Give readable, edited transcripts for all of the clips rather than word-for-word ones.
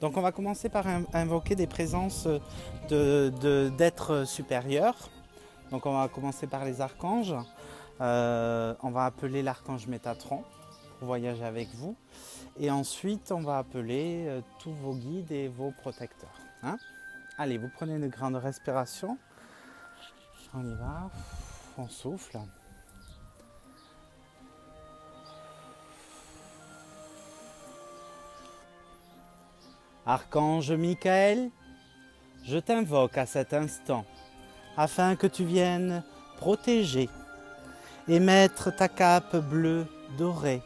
Donc on va commencer par invoquer des présences d'êtres supérieurs. Donc on va commencer par les archanges. On va appeler l'archange Métatron pour voyager avec vous. Et ensuite on va appeler tous vos guides et vos protecteurs. Hein? Allez, vous prenez une grande respiration. On y va. On souffle. Archange Michael, je t'invoque à cet instant afin que tu viennes protéger et mettre ta cape bleue dorée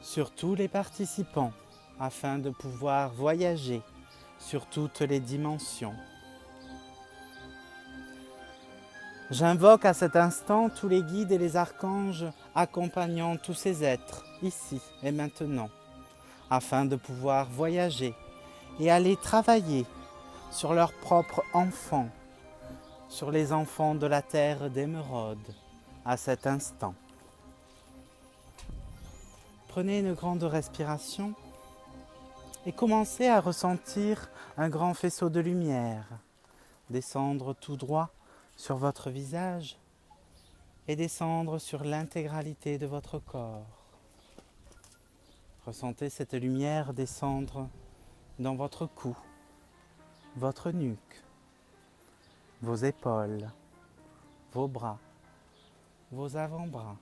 sur tous les participants afin de pouvoir voyager sur toutes les dimensions. J'invoque à cet instant tous les guides et les archanges accompagnant tous ces êtres ici et maintenant afin de pouvoir voyager et aller travailler sur leurs propres enfants, sur les enfants de la terre d'émeraude à cet instant. Prenez une grande respiration et commencez à ressentir un grand faisceau de lumière descendre tout droit sur votre visage et descendre sur l'intégralité de votre corps. Ressentez cette lumière descendre dans votre cou, votre nuque, vos épaules, vos bras, vos avant-bras.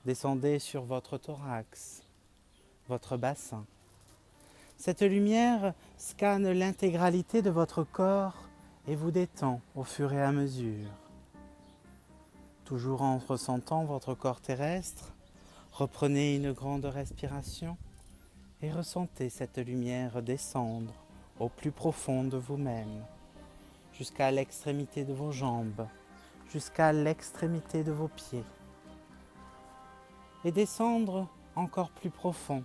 Descendez sur votre thorax, votre bassin. Cette lumière scanne l'intégralité de votre corps et vous détend au fur et à mesure. Toujours en ressentant votre corps terrestre, reprenez une grande respiration et ressentez cette lumière descendre au plus profond de vous-même, jusqu'à l'extrémité de vos jambes, jusqu'à l'extrémité de vos pieds, et descendre encore plus profond,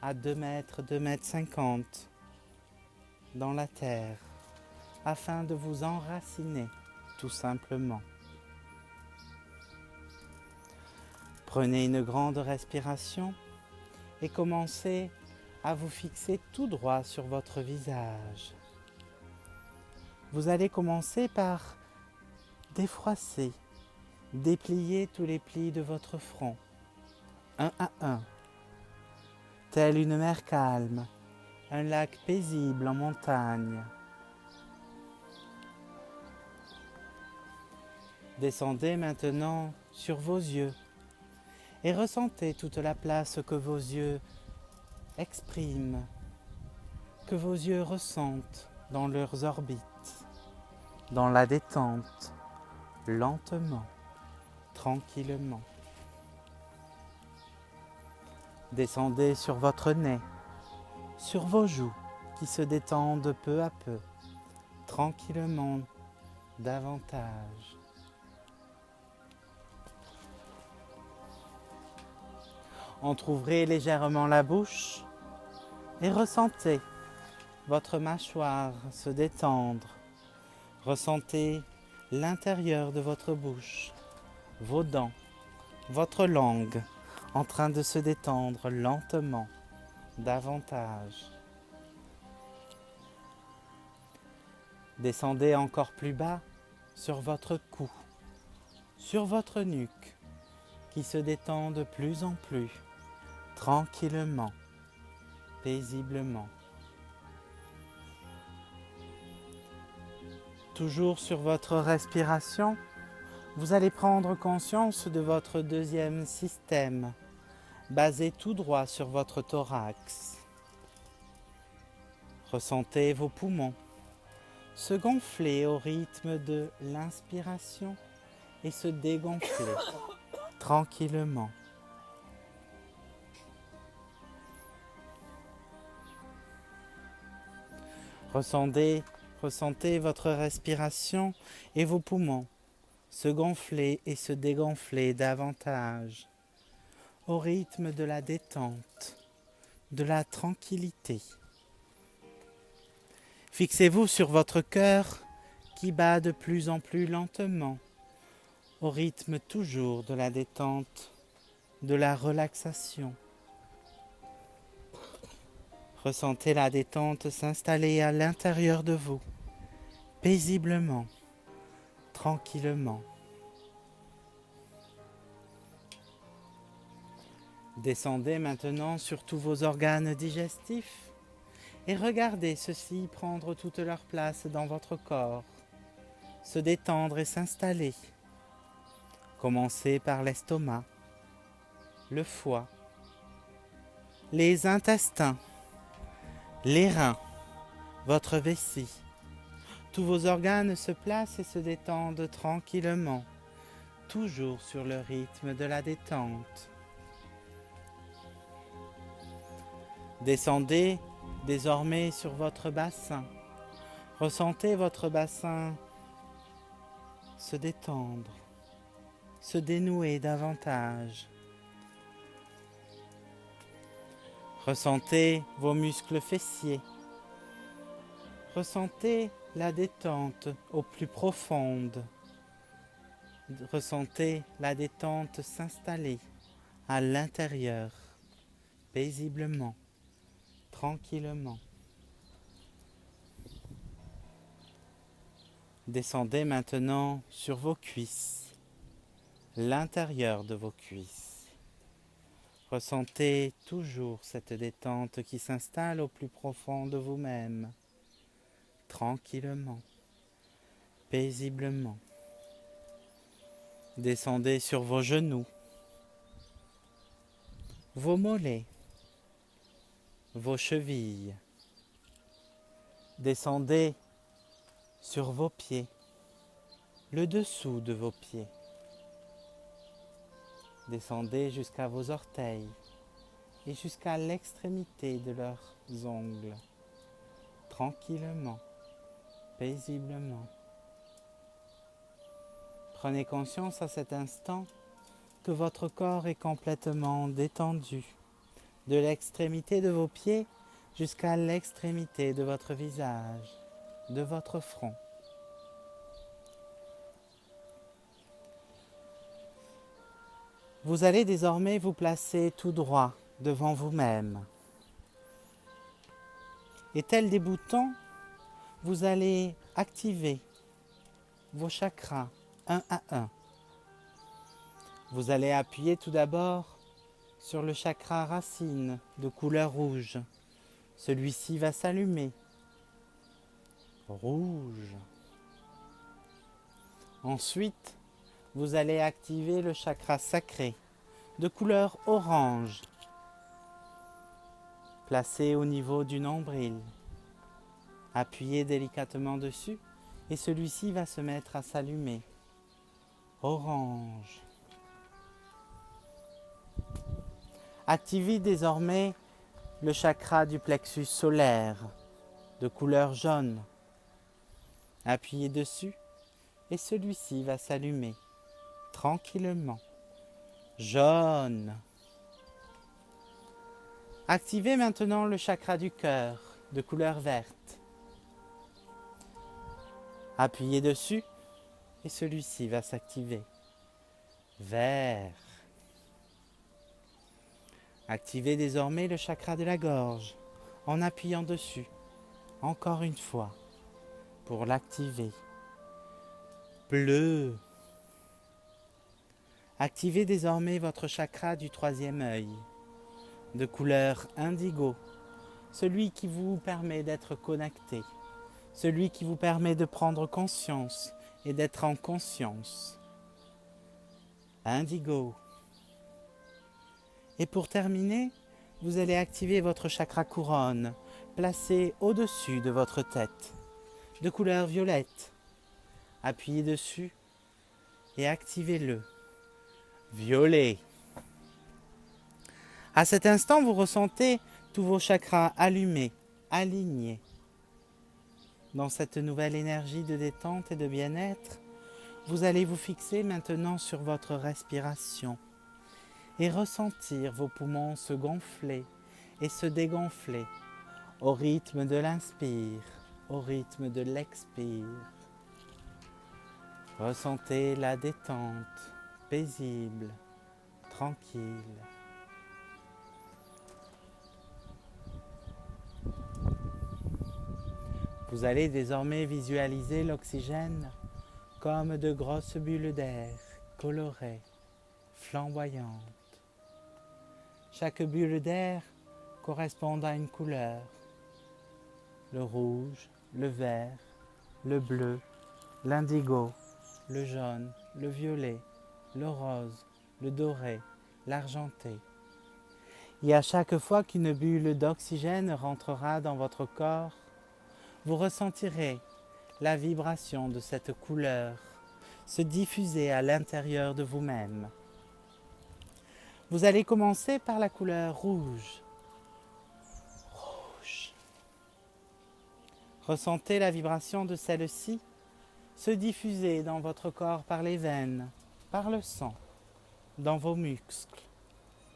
à 2 mètres, 2 mètres 50, dans la terre, afin de vous enraciner, tout simplement. Prenez une grande respiration et commencez à vous fixer tout droit sur votre visage. Vous allez commencer par défroisser, déplier tous les plis de votre front, un à un, telle une mer calme, un lac paisible en montagne. Descendez maintenant sur vos yeux et ressentez toute la place que vos yeux expriment, que vos yeux ressentent dans leurs orbites, dans la détente, lentement, tranquillement. Descendez sur votre nez, sur vos joues qui se détendent peu à peu, tranquillement, davantage. Entr'ouvrez légèrement la bouche et ressentez votre mâchoire se détendre. Ressentez l'intérieur de votre bouche, vos dents, votre langue en train de se détendre lentement, davantage. Descendez encore plus bas sur votre cou, sur votre nuque qui se détend de plus en plus, tranquillement, paisiblement. Toujours sur votre respiration, vous allez prendre conscience de votre deuxième système, basé tout droit sur votre thorax. Ressentez vos poumons se gonfler au rythme de l'inspiration et se dégonfler tranquillement. Ressentez votre respiration et vos poumons se gonfler et se dégonfler davantage au rythme de la détente, de la tranquillité. Fixez-vous sur votre cœur qui bat de plus en plus lentement au rythme toujours de la détente, de la relaxation. Ressentez la détente s'installer à l'intérieur de vous, paisiblement, tranquillement. Descendez maintenant sur tous vos organes digestifs et regardez ceux-ci prendre toute leur place dans votre corps, se détendre et s'installer. Commencez par l'estomac, le foie, les intestins, les reins, votre vessie. Tous vos organes se placent et se détendent tranquillement, toujours sur le rythme de la détente. Descendez désormais sur votre bassin. Ressentez votre bassin se détendre, se dénouer davantage. Ressentez vos muscles fessiers. Ressentez la détente au plus profonde. Ressentez la détente s'installer à l'intérieur, paisiblement, tranquillement. Descendez maintenant sur vos cuisses, l'intérieur de vos cuisses. Ressentez toujours cette détente qui s'installe au plus profond de vous-même, tranquillement, paisiblement. Descendez sur vos genoux, vos mollets, vos chevilles. Descendez sur vos pieds, le dessous de vos pieds. Descendez jusqu'à vos orteils et jusqu'à l'extrémité de leurs ongles, tranquillement, paisiblement. Prenez conscience à cet instant que votre corps est complètement détendu, de l'extrémité de vos pieds jusqu'à l'extrémité de votre visage, de votre front. Vous allez désormais vous placer tout droit devant vous-même. Et tel des boutons, vous allez activer vos chakras un à un. Vous allez appuyer tout d'abord sur le chakra racine de couleur rouge. Celui-ci va s'allumer. Rouge. Ensuite, vous allez activer le chakra sacré de couleur orange, placé au niveau du nombril. Appuyez délicatement dessus et celui-ci va se mettre à s'allumer. Orange. Activez désormais le chakra du plexus solaire de couleur jaune. Appuyez dessus et celui-ci va s'allumer tranquillement. Jaune. Activez maintenant le chakra du cœur de couleur verte. Appuyez dessus et celui-ci va s'activer. Vert. Activez désormais le chakra de la gorge en appuyant dessus, encore une fois, pour l'activer. Bleu. Activez désormais votre chakra du troisième œil, de couleur indigo, celui qui vous permet d'être connecté, celui qui vous permet de prendre conscience et d'être en conscience. Indigo. Et pour terminer, vous allez activer votre chakra couronne, placé au-dessus de votre tête, de couleur violette. Appuyez dessus et activez-le. Violet. À cet instant, vous ressentez tous vos chakras allumés, alignés. Dans cette nouvelle énergie de détente et de bien-être, vous allez vous fixer maintenant sur votre respiration et ressentir vos poumons se gonfler et se dégonfler au rythme de l'inspire, au rythme de l'expire. Ressentez la détente paisible, tranquille. Vous allez désormais visualiser l'oxygène comme de grosses bulles d'air colorées, flamboyantes. Chaque bulle d'air correspond à une couleur. Le rouge, le vert, le bleu, l'indigo, le jaune, le violet, le rose, le doré, l'argenté. Et à chaque fois qu'une bulle d'oxygène rentrera dans votre corps, vous ressentirez la vibration de cette couleur se diffuser à l'intérieur de vous-même. Vous allez commencer par la couleur rouge. Rouge. Ressentez la vibration de celle-ci se diffuser dans votre corps par les veines, par le sang, dans vos muscles,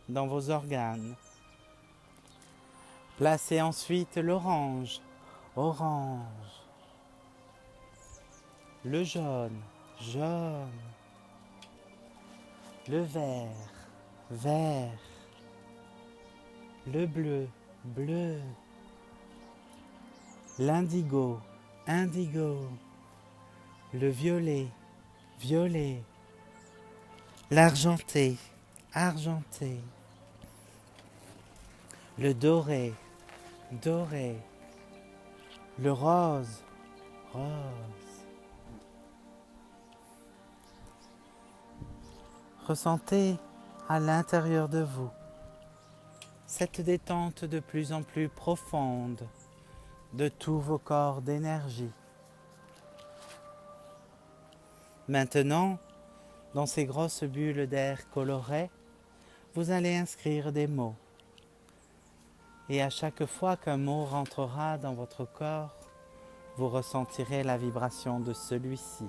dans vos organes. Placez ensuite l'orange, orange. Le jaune, jaune. Le vert, vert. Le bleu, bleu. L'indigo, indigo. Le violet, violet. L'argenté, argenté. Le doré, doré. Le rose, rose. Ressentez à l'intérieur de vous cette détente de plus en plus profonde de tous vos corps d'énergie. Maintenant, dans ces grosses bulles d'air colorées, vous allez inscrire des mots. Et à chaque fois qu'un mot rentrera dans votre corps, vous ressentirez la vibration de celui-ci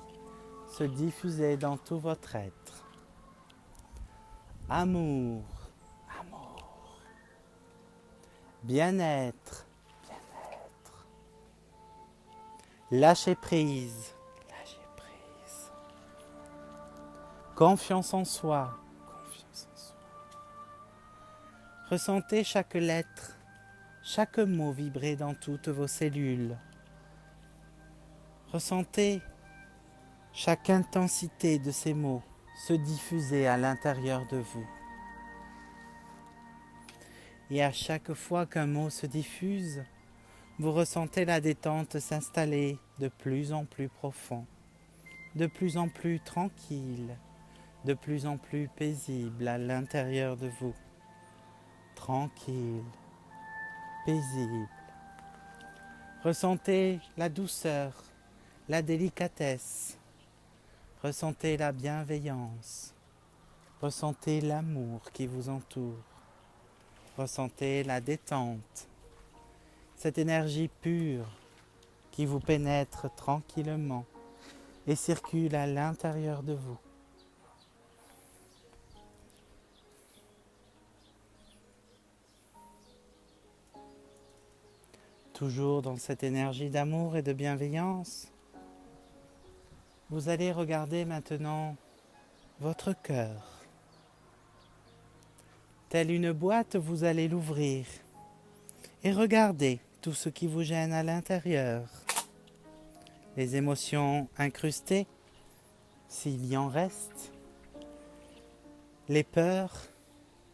se diffuser dans tout votre être. Amour, amour. Bien-être, bien-être. Lâcher prise, lâcher prise. Confiance en soi, confiance en soi. Ressentez chaque lettre, chaque mot vibrer dans toutes vos cellules. Ressentez chaque intensité de ces mots se diffuser à l'intérieur de vous. Et à chaque fois qu'un mot se diffuse, vous ressentez la détente s'installer de plus en plus profond, de plus en plus tranquille, de plus en plus paisible à l'intérieur de vous. Tranquille, paisible. Ressentez la douceur, la délicatesse. Ressentez la bienveillance. Ressentez l'amour qui vous entoure. Ressentez la détente. Cette énergie pure qui vous pénètre tranquillement et circule à l'intérieur de vous. Toujours dans cette énergie d'amour et de bienveillance, vous allez regarder maintenant votre cœur. Telle une boîte, vous allez l'ouvrir et regarder tout ce qui vous gêne à l'intérieur. Les émotions incrustées, s'il y en reste, les peurs,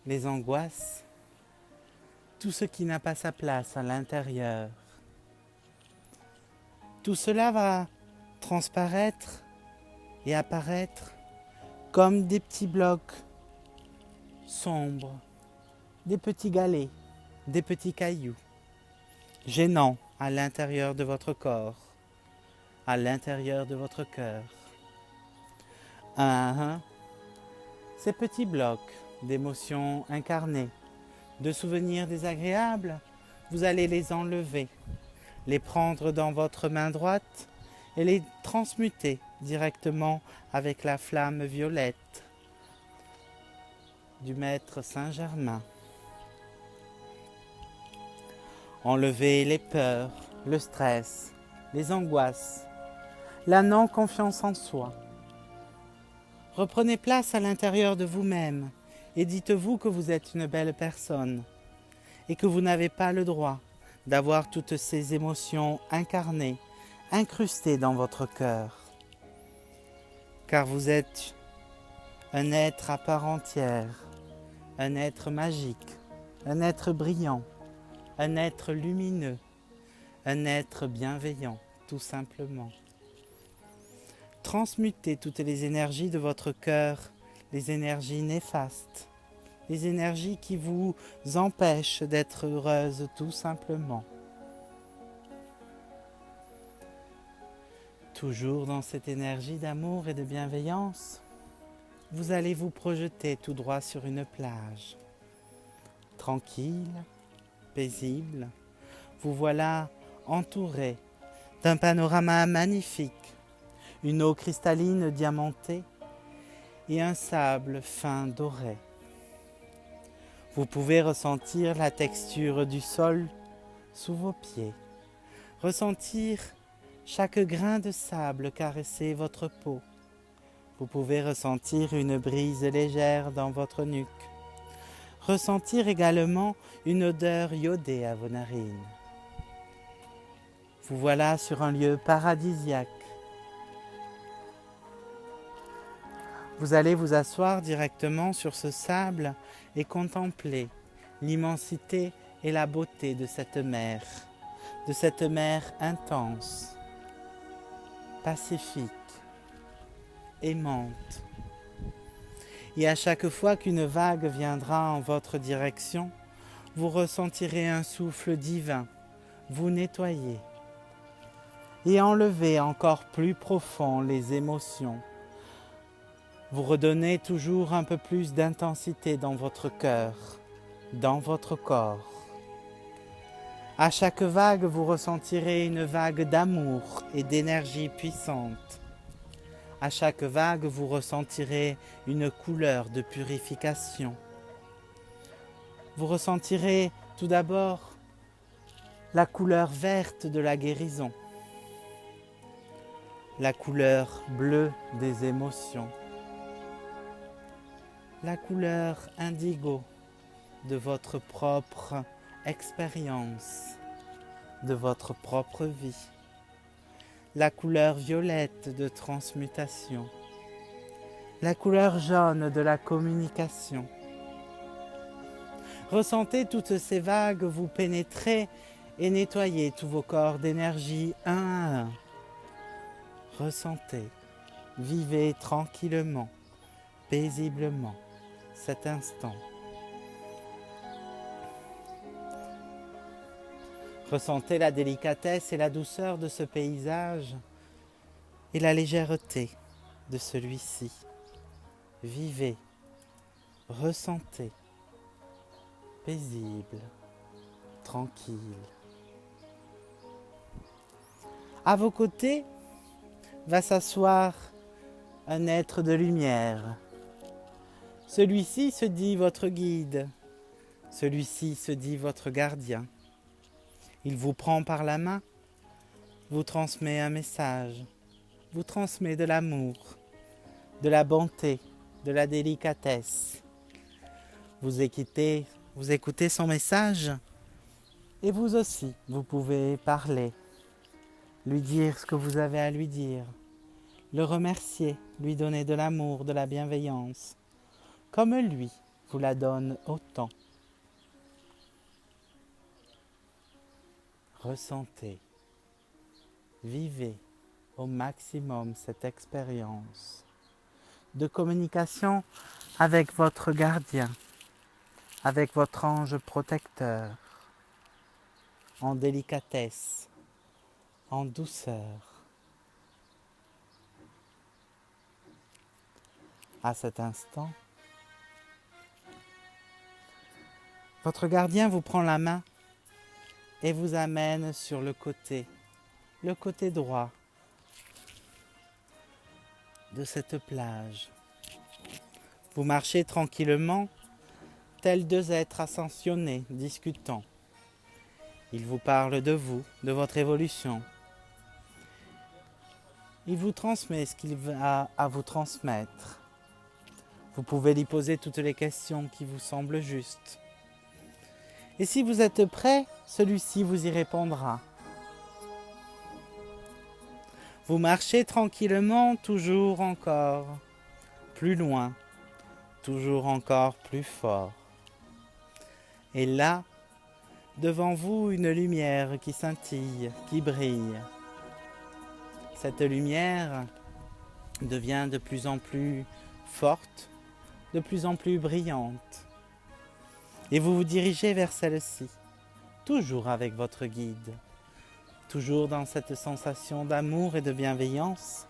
les angoisses, tout ce qui n'a pas sa place à l'intérieur. Tout cela va transparaître et apparaître comme des petits blocs sombres, des petits galets, des petits cailloux, gênants à l'intérieur de votre corps, à l'intérieur de votre cœur. Un à un, ces petits blocs d'émotions incarnées, de souvenirs désagréables, vous allez les enlever, les prendre dans votre main droite et les transmuter directement avec la flamme violette du Maître Saint-Germain. Enlevez les peurs, le stress, les angoisses, la non-confiance en soi. Reprenez place à l'intérieur de vous-même et dites-vous que vous êtes une belle personne et que vous n'avez pas le droit d'avoir toutes ces émotions incarnées incrusté dans votre cœur, car vous êtes un être à part entière, un être magique, un être brillant, un être lumineux, un être bienveillant, tout simplement. Transmutez toutes les énergies de votre cœur, les énergies néfastes, les énergies qui vous empêchent d'être heureuse, tout simplement. Toujours dans cette énergie d'amour et de bienveillance, vous allez vous projeter tout droit sur une plage. Tranquille, paisible, vous voilà entouré d'un panorama magnifique, une eau cristalline diamantée et un sable fin doré. Vous pouvez ressentir la texture du sol sous vos pieds, ressentir chaque grain de sable caresser votre peau. Vous pouvez ressentir une brise légère dans votre nuque, ressentir également une odeur iodée à vos narines. Vous voilà sur un lieu paradisiaque. Vous allez vous asseoir directement sur ce sable et contempler l'immensité et la beauté de cette mer intense, pacifique, aimante. Et à chaque fois qu'une vague viendra en votre direction, vous ressentirez un souffle divin, vous nettoyer et enlever encore plus profond les émotions. Vous redonnez toujours un peu plus d'intensité dans votre cœur, dans votre corps. À chaque vague, vous ressentirez une vague d'amour et d'énergie puissante. À chaque vague, vous ressentirez une couleur de purification. Vous ressentirez tout d'abord la couleur verte de la guérison, la couleur bleue des émotions, la couleur indigo de votre propre expérience, de votre propre vie, la couleur violette de transmutation, la couleur jaune de la communication. Ressentez toutes ces vagues vous pénétrer et nettoyer tous vos corps d'énergie un à un. Ressentez, vivez tranquillement, paisiblement cet instant. Ressentez la délicatesse et la douceur de ce paysage et la légèreté de celui-ci. Vivez, ressentez, paisible, tranquille. À vos côtés va s'asseoir un être de lumière. Celui-ci se dit votre guide, celui-ci se dit votre gardien. Il vous prend par la main, vous transmet un message, vous transmet de l'amour, de la bonté, de la délicatesse. Vous écoutez son message et vous aussi, vous pouvez parler, lui dire ce que vous avez à lui dire, le remercier, lui donner de l'amour, de la bienveillance, comme lui vous la donne autant. Ressentez, vivez au maximum cette expérience de communication avec votre gardien, avec votre ange protecteur, en délicatesse, en douceur. À cet instant, votre gardien vous prend la main et vous amène sur le côté droit de cette plage. Vous marchez tranquillement, tels deux êtres ascensionnés, discutant. Il vous parle de vous, de votre évolution. Il vous transmet ce qu'il a à vous transmettre. Vous pouvez lui poser toutes les questions qui vous semblent justes. Et si vous êtes prêt, celui-ci vous y répondra. Vous marchez tranquillement, toujours encore plus loin, toujours encore plus fort. Et là, devant vous, une lumière qui scintille, qui brille. Cette lumière devient de plus en plus forte, de plus en plus brillante. Et vous vous dirigez vers celle-ci, toujours avec votre guide, toujours dans cette sensation d'amour et de bienveillance,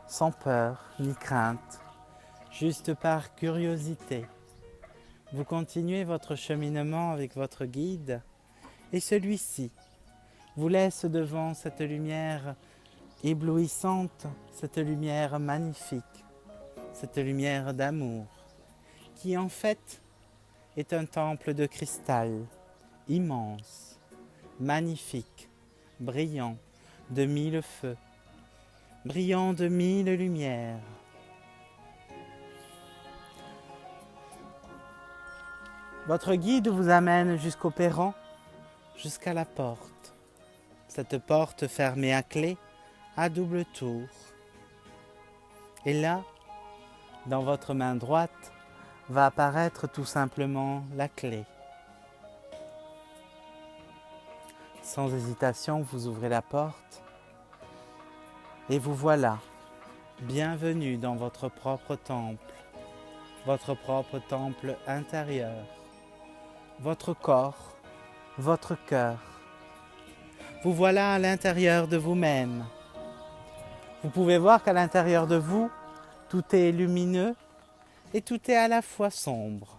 sans peur ni crainte, juste par curiosité. Vous continuez votre cheminement avec votre guide et celui-ci vous laisse devant cette lumière éblouissante, cette lumière magnifique, cette lumière d'amour, qui en fait est un temple de cristal immense, magnifique, brillant de 1000 feux, brillant de 1000 lumières. Votre guide vous amène jusqu'au perron, jusqu'à la porte. Cette porte fermée à clé, à double tour. Et là, dans votre main droite, va apparaître tout simplement la clé. Sans hésitation, vous ouvrez la porte et vous voilà, bienvenue dans votre propre temple intérieur, votre corps, votre cœur. Vous voilà à l'intérieur de vous-même. Vous pouvez voir qu'à l'intérieur de vous, tout est lumineux et tout est à la fois sombre.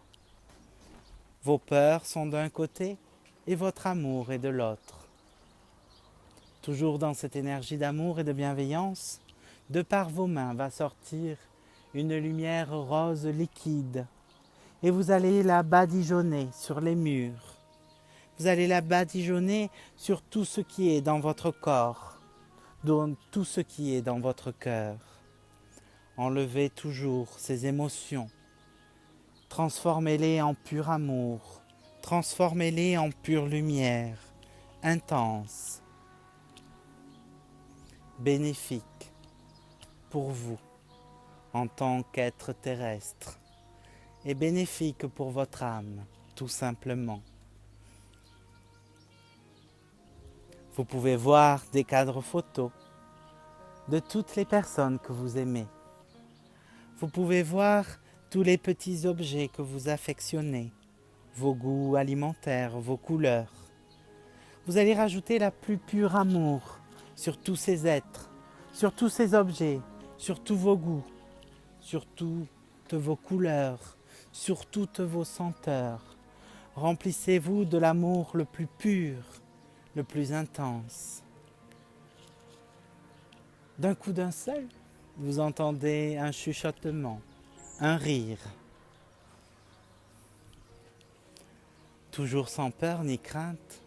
Vos peurs sont d'un côté et votre amour est de l'autre. Toujours dans cette énergie d'amour et de bienveillance, de par vos mains va sortir une lumière rose liquide et vous allez la badigeonner sur les murs. Vous allez la badigeonner sur tout ce qui est dans votre corps, dans tout ce qui est dans votre cœur. Enlevez toujours ces émotions. Transformez-les en pur amour. Transformez-les en pure lumière, intense, bénéfique pour vous en tant qu'être terrestre et bénéfique pour votre âme, tout simplement. Vous pouvez voir des cadres photos de toutes les personnes que vous aimez. Vous pouvez voir tous les petits objets que vous affectionnez, vos goûts alimentaires, vos couleurs. Vous allez rajouter la plus pure amour sur tous ces êtres, sur tous ces objets, sur tous vos goûts, sur toutes vos couleurs, sur toutes vos senteurs. Remplissez-vous de l'amour le plus pur, le plus intense. D'un coup d'un seul, vous entendez un chuchotement, un rire. Toujours sans peur ni crainte,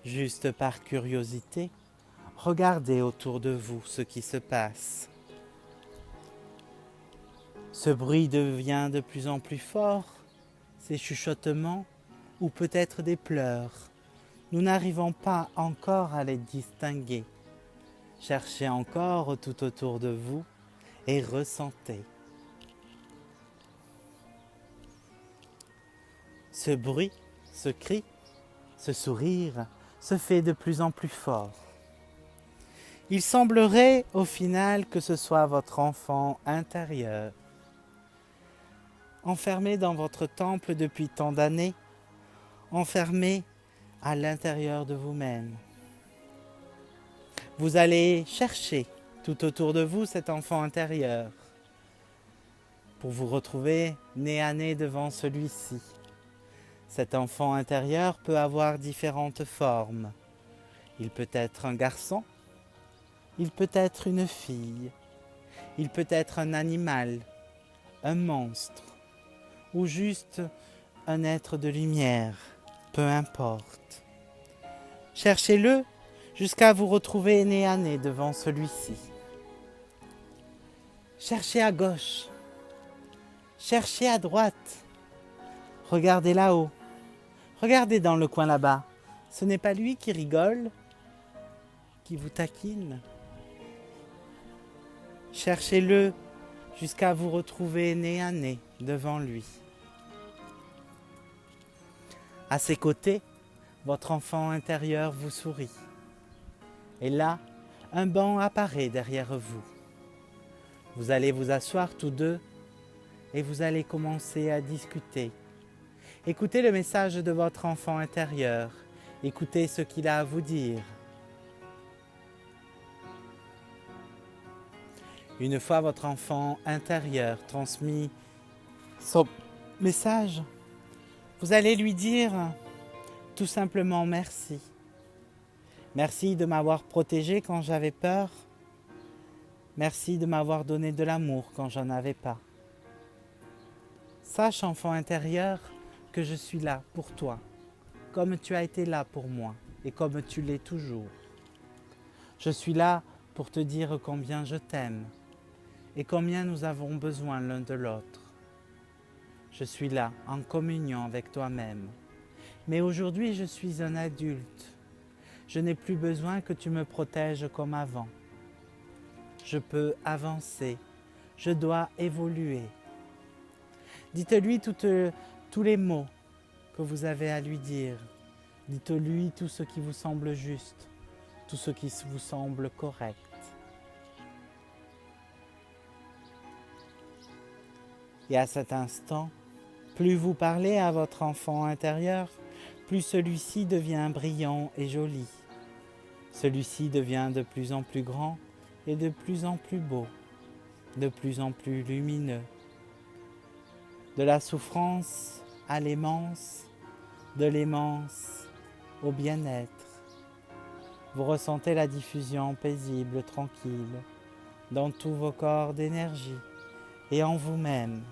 juste par curiosité, regardez autour de vous ce qui se passe. Ce bruit devient de plus en plus fort, ces chuchotements ou peut-être des pleurs. Nous n'arrivons pas encore à les distinguer. Cherchez encore tout autour de vous et ressentez. Ce bruit, ce cri, ce sourire se fait de plus en plus fort. Il semblerait au final que ce soit votre enfant intérieur, enfermé dans votre temple depuis tant d'années, enfermé à l'intérieur de vous-même. Vous allez chercher tout autour de vous cet enfant intérieur pour vous retrouver nez à nez devant celui-ci. Cet enfant intérieur peut avoir différentes formes. Il peut être un garçon, il peut être une fille, il peut être un animal, un monstre ou juste un être de lumière, peu importe. Cherchez-le jusqu'à vous retrouver nez à nez devant celui-ci. Cherchez à gauche, cherchez à droite, regardez là-haut, regardez dans le coin là-bas. Ce n'est pas lui qui rigole, qui vous taquine. Cherchez-le jusqu'à vous retrouver nez à nez devant lui. À ses côtés, votre enfant intérieur vous sourit. Et là, un banc apparaît derrière vous. Vous allez vous asseoir tous deux et vous allez commencer à discuter. Écoutez le message de votre enfant intérieur. Écoutez ce qu'il a à vous dire. Une fois votre enfant intérieur transmis son message, vous allez lui dire tout simplement merci. Merci de m'avoir protégé quand j'avais peur. Merci de m'avoir donné de l'amour quand j'en avais pas. Sache, enfant intérieur, que je suis là pour toi, comme tu as été là pour moi et comme tu l'es toujours. Je suis là pour te dire combien je t'aime et combien nous avons besoin l'un de l'autre. Je suis là en communion avec toi-même. Mais aujourd'hui, je suis un adulte. Je n'ai plus besoin que tu me protèges comme avant. Je peux avancer. Je dois évoluer. Dites-lui tous les mots que vous avez à lui dire. Dites-lui tout ce qui vous semble juste, tout ce qui vous semble correct. Et à cet instant, plus vous parlez à votre enfant intérieur, plus celui-ci devient brillant et joli. Celui-ci devient de plus en plus grand et de plus en plus beau, de plus en plus lumineux. De la souffrance à l'aimance, de l'aimance au bien-être. Vous ressentez la diffusion paisible, tranquille, dans tous vos corps d'énergie et en vous-même.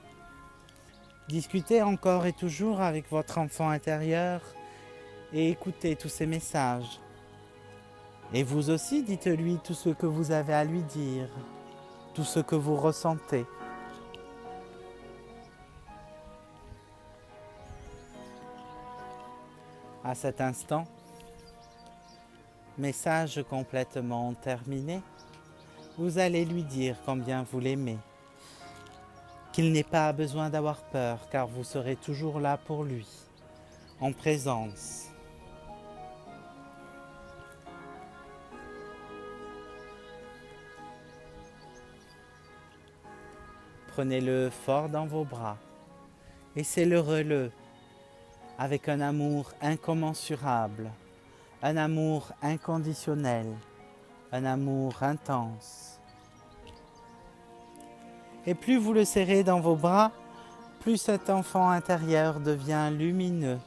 Discutez encore et toujours avec votre enfant intérieur et écoutez tous ces messages. Et vous aussi, dites-lui tout ce que vous avez à lui dire, tout ce que vous ressentez. À cet instant, message complètement terminé, vous allez lui dire combien vous l'aimez, qu'il n'ait pas besoin d'avoir peur car vous serez toujours là pour lui, en présence. Prenez-le fort dans vos bras et célébrez-le avec un amour incommensurable, un amour inconditionnel, un amour intense. Et plus vous le serrez dans vos bras, plus cet enfant intérieur devient lumineux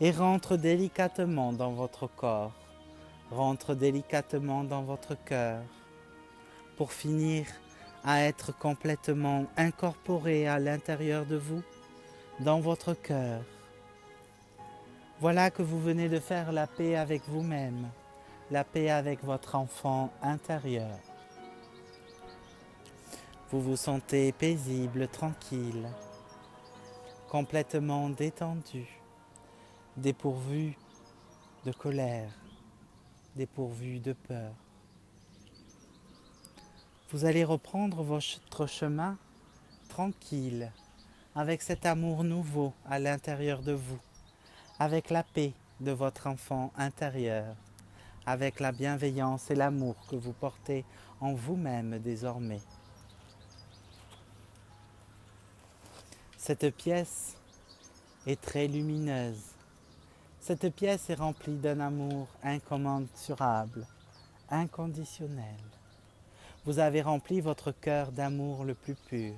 et rentre délicatement dans votre corps, rentre délicatement dans votre cœur, pour finir à être complètement incorporé à l'intérieur de vous, dans votre cœur. Voilà que vous venez de faire la paix avec vous-même, la paix avec votre enfant intérieur. Vous vous sentez paisible, tranquille, complètement détendu, dépourvu de colère, dépourvu de peur. Vous allez reprendre votre chemin tranquille, avec cet amour nouveau à l'intérieur de vous, avec la paix de votre enfant intérieur, avec la bienveillance et l'amour que vous portez en vous-même désormais. Cette pièce est très lumineuse. Cette pièce est remplie d'un amour incommensurable, inconditionnel. Vous avez rempli votre cœur d'amour le plus pur.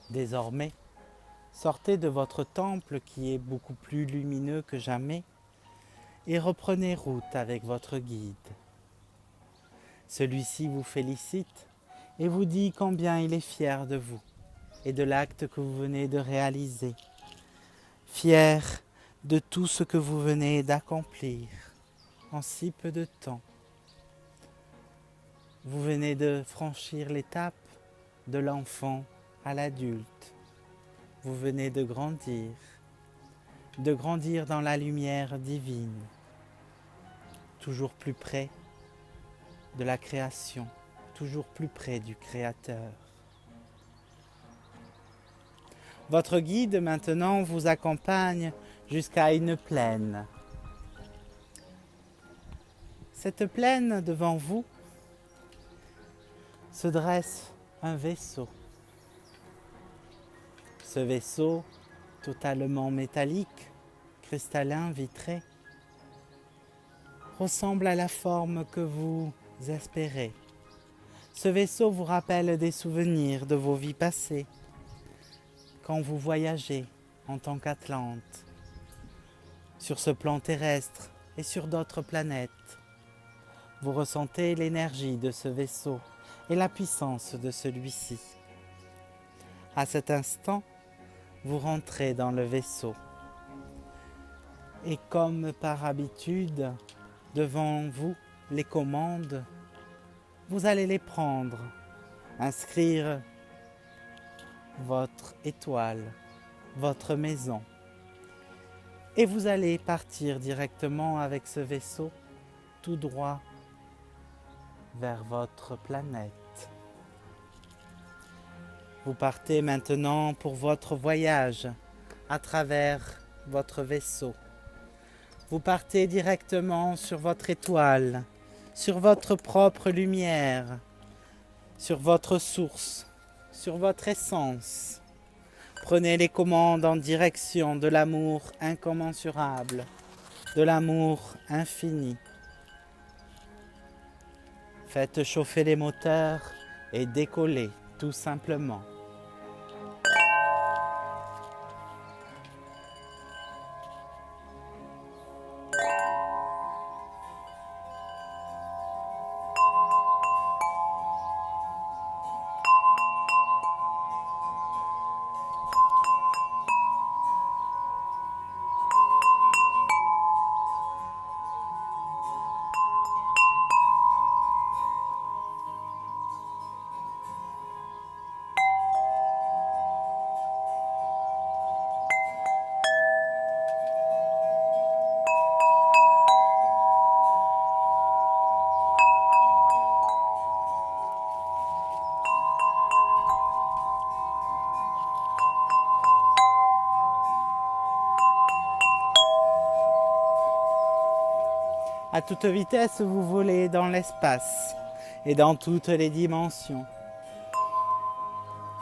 Désormais, sortez de votre temple qui est beaucoup plus lumineux que jamais et reprenez route avec votre guide. Celui-ci vous félicite et vous dit combien il est fier de vous et de l'acte que vous venez de réaliser. Fier de tout ce que vous venez d'accomplir en si peu de temps. Vous venez de franchir l'étape de l'enfant à l'adulte. Vous venez de grandir. de grandir dans la lumière divine, toujours plus près de la création, toujours plus près du Créateur. Votre guide maintenant vous accompagne jusqu'à une plaine. Cette plaine devant vous se dresse un vaisseau. Ce vaisseau, totalement métallique, cristallin, vitré, ressemble à la forme que vous espérez. Ce vaisseau vous rappelle des souvenirs de vos vies passées, quand vous voyagez en tant qu'Atlante, sur ce plan terrestre et sur d'autres planètes. Vous ressentez l'énergie de ce vaisseau et la puissance de celui-ci. À cet instant, vous rentrez dans le vaisseau. Et comme par habitude, devant vous, les commandes, vous allez les prendre, inscrire votre étoile, votre maison. Et vous allez partir directement avec ce vaisseau tout droit vers votre planète. Vous partez maintenant pour votre voyage à travers votre vaisseau. Vous partez directement sur votre étoile, sur votre propre lumière, sur votre source, sur votre essence. Prenez les commandes en direction de l'amour incommensurable, de l'amour infini. Faites chauffer les moteurs et décollez tout simplement. À toute vitesse, vous volez dans l'espace et dans toutes les dimensions.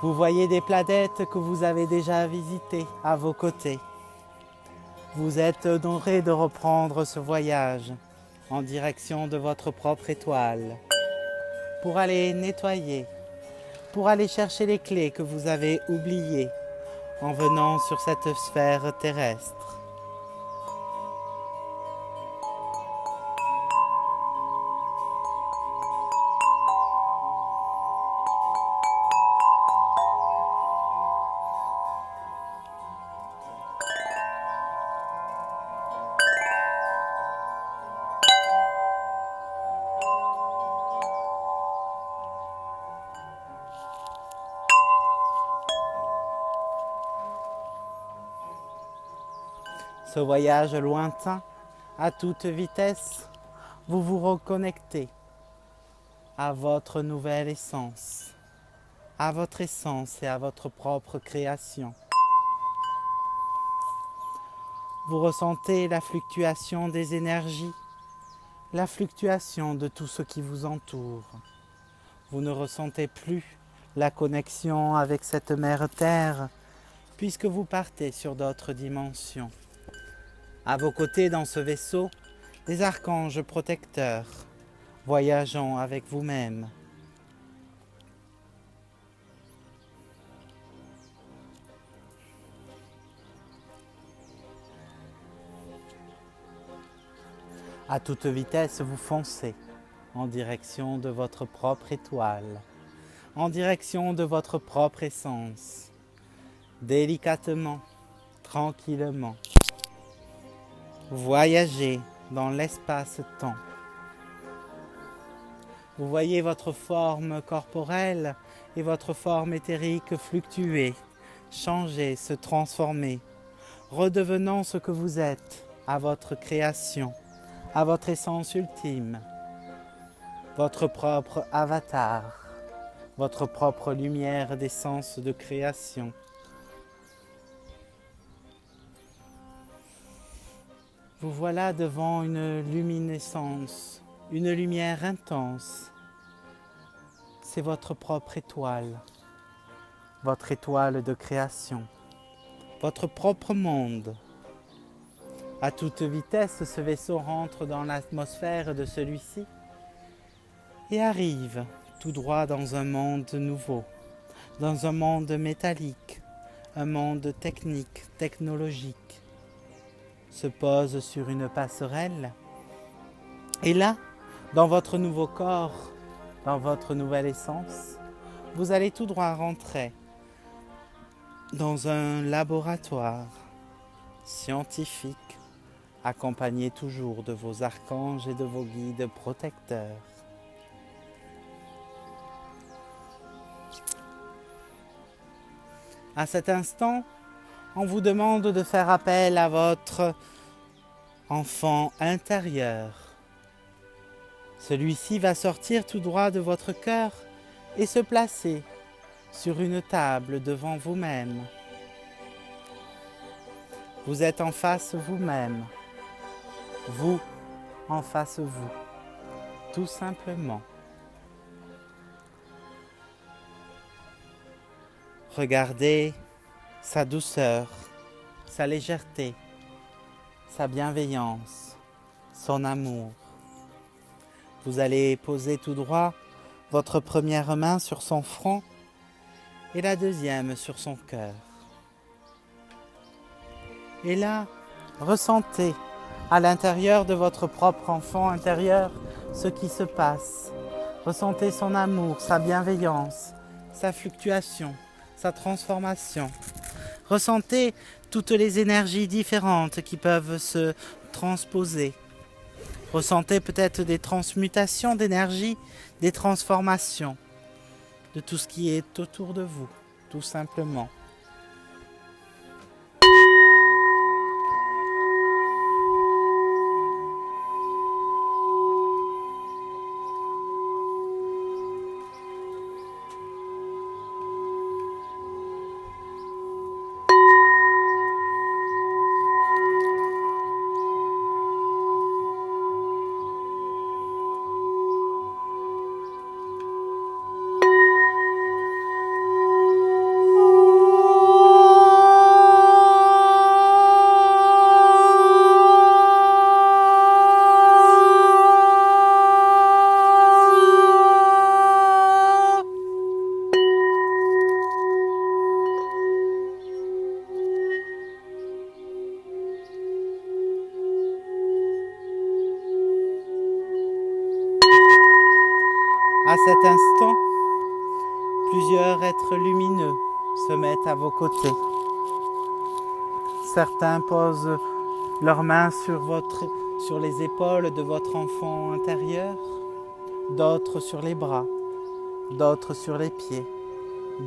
Vous voyez des planètes que vous avez déjà visitées à vos côtés. Vous êtes honoré de reprendre ce voyage en direction de votre propre étoile pour aller nettoyer, pour aller chercher les clés que vous avez oubliées en venant sur cette sphère terrestre. Ce voyage lointain, à toute vitesse, vous vous reconnectez à votre nouvelle essence, à votre essence et à votre propre création. Vous ressentez la fluctuation des énergies, la fluctuation de tout ce qui vous entoure. Vous ne ressentez plus la connexion avec cette mère Terre, puisque vous partez sur d'autres dimensions. À vos côtés dans ce vaisseau, des archanges protecteurs, voyageant avec vous-même. À toute vitesse, vous foncez en direction de votre propre étoile, en direction de votre propre essence, délicatement, tranquillement. Voyagez dans l'espace-temps. Vous voyez votre forme corporelle et votre forme éthérique fluctuer, changer, se transformer, redevenant ce que vous êtes à votre création, à votre essence ultime, votre propre avatar, votre propre lumière d'essence de création. Vous voilà devant une luminescence, une lumière intense. C'est votre propre étoile, votre étoile de création, votre propre monde. À toute vitesse, ce vaisseau rentre dans l'atmosphère de celui-ci et arrive tout droit dans un monde nouveau, dans un monde métallique, un monde technique, technologique. Se pose sur une passerelle. Et là, dans votre nouveau corps, dans votre nouvelle essence, vous allez tout droit rentrer dans un laboratoire scientifique, accompagné toujours de vos archanges et de vos guides protecteurs. À cet instant, on vous demande de faire appel à votre enfant intérieur. Celui-ci va sortir tout droit de votre cœur et se placer sur une table devant vous-même. Vous êtes en face vous-même, vous en face vous, tout simplement. Regardez sa douceur, sa légèreté, sa bienveillance, son amour. Vous allez poser tout droit votre première main sur son front et la deuxième sur son cœur. Et là, ressentez à l'intérieur de votre propre enfant intérieur ce qui se passe. Ressentez son amour, sa bienveillance, sa fluctuation, sa transformation. Ressentez toutes les énergies différentes qui peuvent se transposer. Ressentez peut-être des transmutations d'énergie, des transformations de tout ce qui est autour de vous, tout simplement. À cet instant, plusieurs êtres lumineux se mettent à vos côtés. Certains posent leurs mains sur les épaules de votre enfant intérieur, d'autres sur les bras, d'autres sur les pieds,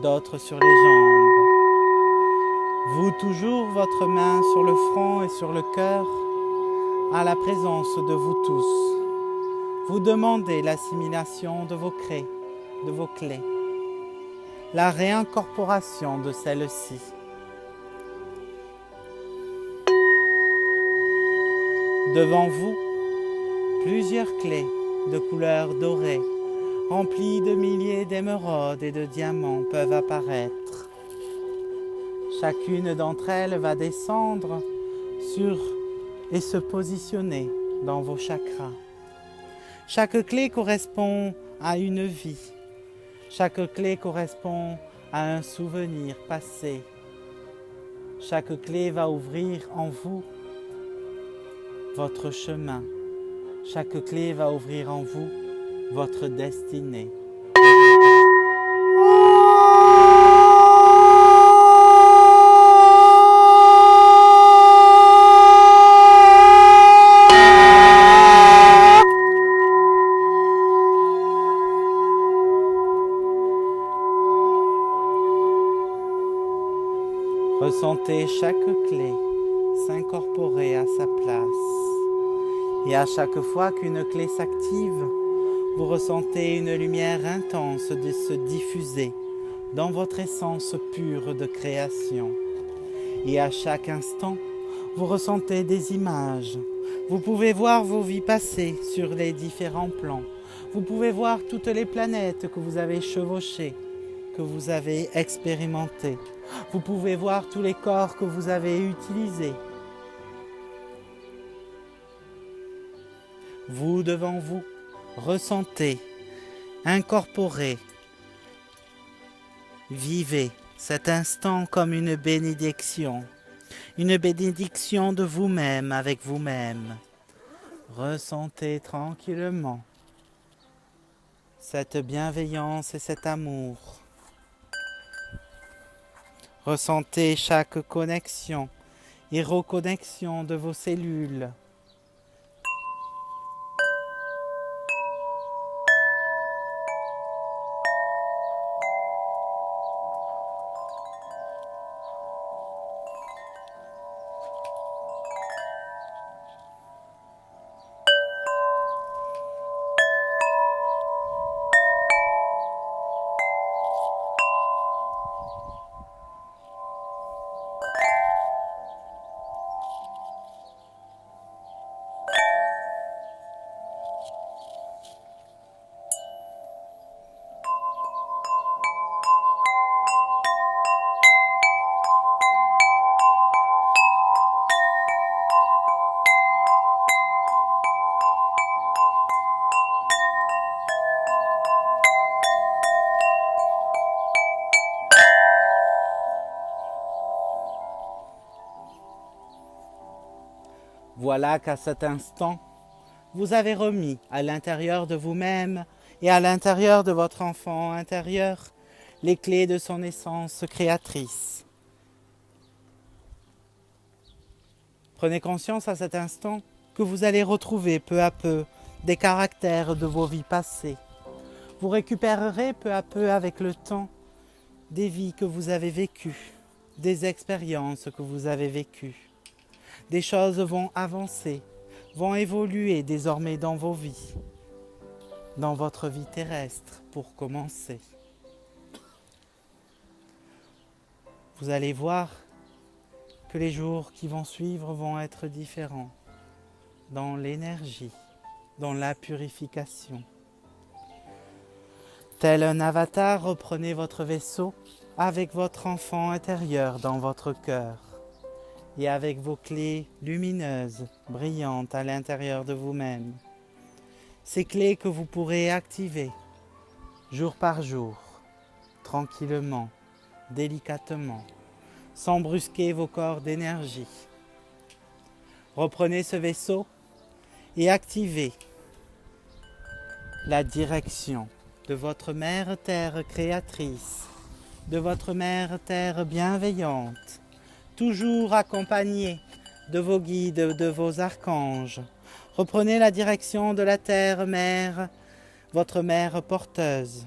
d'autres sur les jambes. Vous toujours votre main sur le front et sur le cœur, à la présence de vous tous. Vous demandez l'assimilation de vos clés, la réincorporation de celles-ci. Devant vous, plusieurs clés de couleur dorée, remplies de milliers d'émeraudes et de diamants peuvent apparaître. Chacune d'entre elles va descendre et se positionner dans vos chakras. Chaque clé correspond à une vie. Chaque clé correspond à un souvenir passé. Chaque clé va ouvrir en vous votre chemin. Chaque clé va ouvrir en vous votre destinée. Ressentez chaque clé s'incorporer à sa place. Et à chaque fois qu'une clé s'active, vous ressentez une lumière intense de se diffuser dans votre essence pure de création. Et à chaque instant, vous ressentez des images. Vous pouvez voir vos vies passées sur les différents plans. Vous pouvez voir toutes les planètes que vous avez chevauchées, que vous avez expérimentées. Vous pouvez voir tous les corps que vous avez utilisés. Vous, devant vous, ressentez, incorporez, vivez cet instant comme une bénédiction de vous-même avec vous-même. Ressentez tranquillement cette bienveillance et cet amour. Ressentez chaque connexion et reconnexion de vos cellules. Voilà qu'à cet instant, vous avez remis à l'intérieur de vous-même et à l'intérieur de votre enfant intérieur les clés de son essence créatrice. Prenez conscience à cet instant que vous allez retrouver peu à peu des caractères de vos vies passées. Vous récupérerez peu à peu avec le temps des vies que vous avez vécues, des expériences que vous avez vécues. Des choses vont avancer, vont évoluer désormais dans vos vies, dans votre vie terrestre pour commencer. Vous allez voir que les jours qui vont suivre vont être différents dans l'énergie, dans la purification. Tel un avatar, reprenez votre vaisseau avec votre enfant intérieur dans votre cœur. Et avec vos clés lumineuses, brillantes à l'intérieur de vous-même. Ces clés que vous pourrez activer jour par jour, tranquillement, délicatement, sans brusquer vos corps d'énergie. Reprenez ce vaisseau et activez la direction de votre Mère Terre créatrice, de votre Mère Terre bienveillante, toujours accompagné de vos guides, de vos archanges. Reprenez la direction de la Terre-Mère, votre Mère porteuse.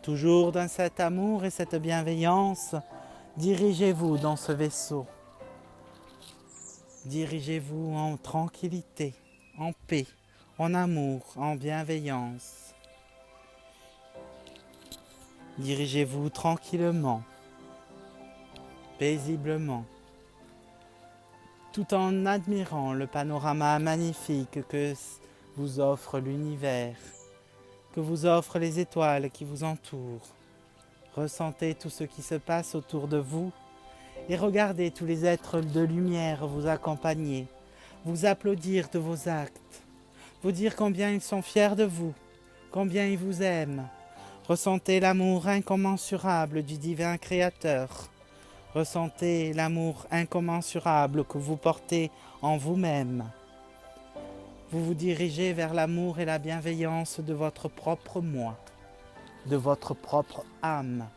Toujours dans cet amour et cette bienveillance, dirigez-vous dans ce vaisseau. Dirigez-vous en tranquillité, en paix, en amour, en bienveillance. Dirigez-vous tranquillement, paisiblement, tout en admirant le panorama magnifique que vous offre l'univers, que vous offrent les étoiles qui vous entourent. Ressentez tout ce qui se passe autour de vous et regardez tous les êtres de lumière vous accompagner, vous applaudir de vos actes, vous dire combien ils sont fiers de vous, combien ils vous aiment. Ressentez l'amour incommensurable du divin Créateur. Ressentez l'amour incommensurable que vous portez en vous-même. Vous vous dirigez vers l'amour et la bienveillance de votre propre moi, de votre propre âme,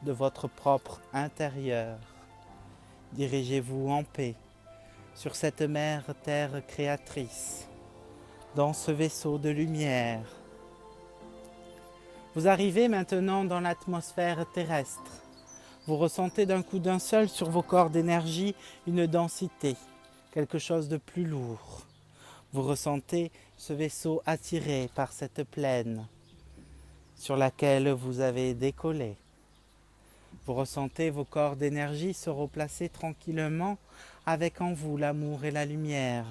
de votre propre intérieur. Dirigez-vous en paix sur cette Mère Terre créatrice, dans ce vaisseau de lumière. Vous arrivez maintenant dans l'atmosphère terrestre. Vous ressentez d'un coup d'un seul sur vos corps d'énergie une densité, quelque chose de plus lourd. Vous ressentez ce vaisseau attiré par cette plaine sur laquelle vous avez décollé. Vous ressentez vos corps d'énergie se replacer tranquillement avec en vous l'amour et la lumière,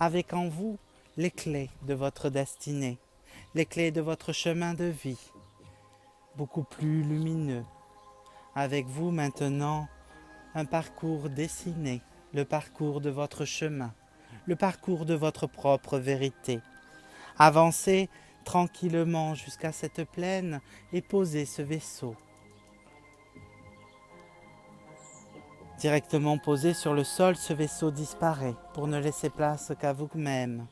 avec en vous les clés de votre destinée, les clés de votre chemin de vie, beaucoup plus lumineux. Avec vous maintenant un parcours dessiné, le parcours de votre chemin, le parcours de votre propre vérité. Avancez tranquillement jusqu'à cette plaine et posez ce vaisseau. Directement posé sur le sol, ce vaisseau disparaît pour ne laisser place qu'à vous-même,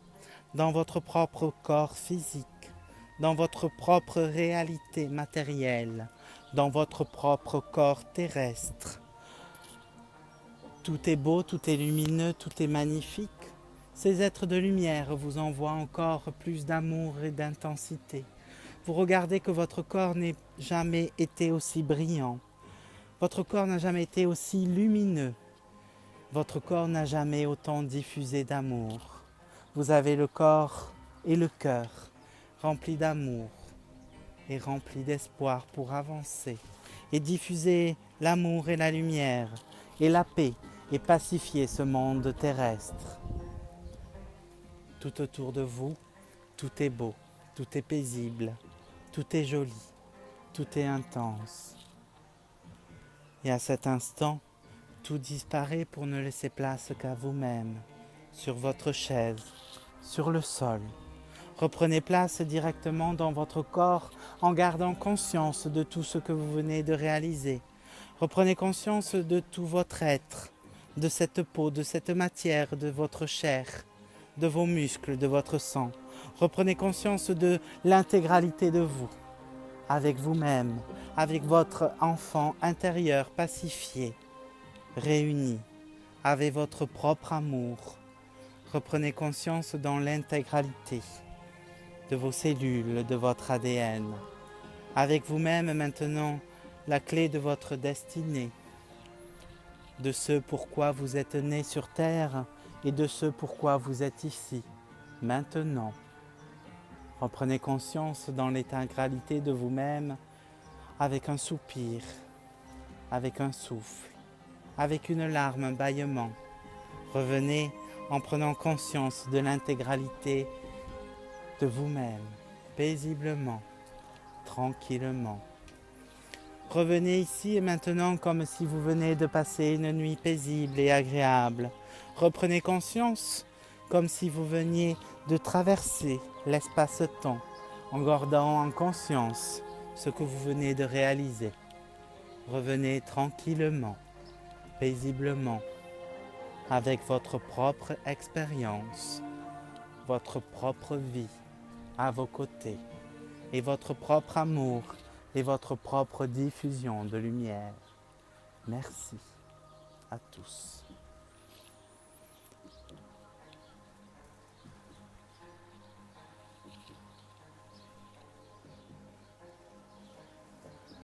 dans votre propre corps physique, dans votre propre réalité matérielle, dans votre propre corps terrestre. Tout est beau, tout est lumineux, tout est magnifique. Ces êtres de lumière vous envoient encore plus d'amour et d'intensité. Vous regardez que votre corps n'a jamais été aussi brillant. Votre corps n'a jamais été aussi lumineux. Votre corps n'a jamais autant diffusé d'amour. Vous avez le corps et le cœur remplis d'amour et remplis d'espoir pour avancer et diffuser l'amour et la lumière et la paix et pacifier ce monde terrestre. Tout autour de vous, tout est beau, tout est paisible, tout est joli, tout est intense. Et à cet instant, tout disparaît pour ne laisser place qu'à vous-même, sur votre chaise, sur le sol. Reprenez place directement dans votre corps en gardant conscience de tout ce que vous venez de réaliser. Reprenez conscience de tout votre être, de cette peau, de cette matière, de votre chair, de vos muscles, de votre sang. Reprenez conscience de l'intégralité de vous, avec vous-même, avec votre enfant intérieur pacifié, réuni, avec votre propre amour. Reprenez conscience dans l'intégralité de vos cellules, de votre ADN. Avec vous-même maintenant la clé de votre destinée, de ce pourquoi vous êtes né sur Terre et de ce pourquoi vous êtes ici, maintenant. Reprenez conscience dans l'intégralité de vous-même avec un soupir, avec un souffle, avec une larme, un bâillement. Revenez en prenant conscience de l'intégralité de vous-même, paisiblement, tranquillement. Revenez ici et maintenant comme si vous venez de passer une nuit paisible et agréable. Reprenez conscience comme si vous veniez de traverser l'espace-temps en gardant en conscience ce que vous venez de réaliser. Revenez tranquillement, paisiblement, avec votre propre expérience, votre propre vie à vos côtés et votre propre amour et votre propre diffusion de lumière. Merci à tous.